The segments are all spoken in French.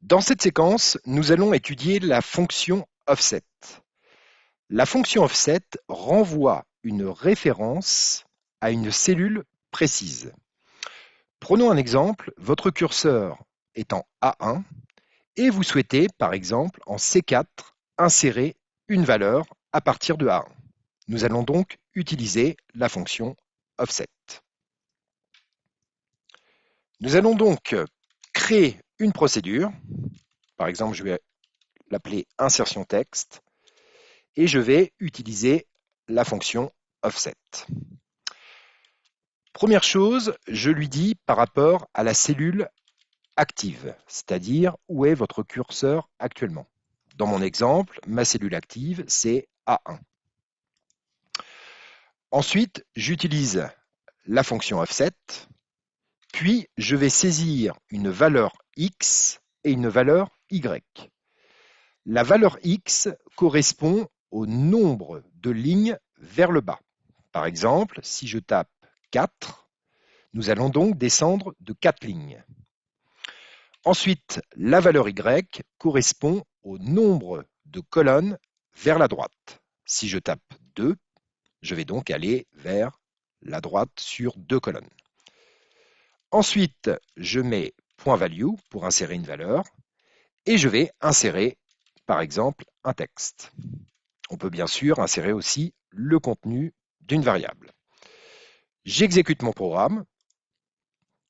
Dans cette séquence, nous allons étudier la fonction offset. La fonction offset renvoie une référence à une cellule précise. Prenons un exemple, votre curseur est en A1 et vous souhaitez, par exemple, en C4, insérer une valeur à partir de A1. Nous allons donc utiliser la fonction offset. Nous allons donc créer une procédure. Par exemple, je vais l'appeler insertion texte et je vais utiliser la fonction offset. Première chose, je lui dis par rapport à la cellule active, c'est-à-dire où est votre curseur actuellement. Dans mon exemple, ma cellule active, c'est A1. Ensuite, j'utilise la fonction offset, puis je vais saisir une valeur X et une valeur Y. La valeur X correspond au nombre de lignes vers le bas. Par exemple, si je tape 4, nous allons donc descendre de 4 lignes. Ensuite, la valeur Y correspond au nombre de colonnes vers la droite. Si je tape 2, je vais donc aller vers la droite sur 2 colonnes. Ensuite, je mets .value pour insérer une valeur et je vais insérer, par exemple, un texte. On peut bien sûr insérer aussi le contenu d'une variable. J'exécute mon programme,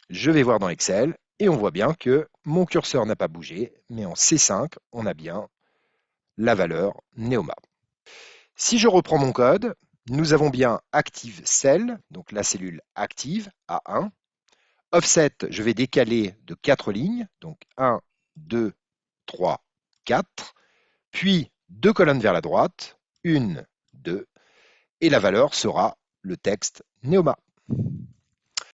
je vais voir dans Excel et on voit bien que mon curseur n'a pas bougé, mais en C5, on a bien la valeur Neoma. Si je reprends mon code, nous avons bien active cell, donc la cellule active, A1. Offset, je vais décaler de 4 lignes, donc 1, 2, 3, 4, puis 2 colonnes vers la droite, 1, 2, et la valeur sera le texte Neoma.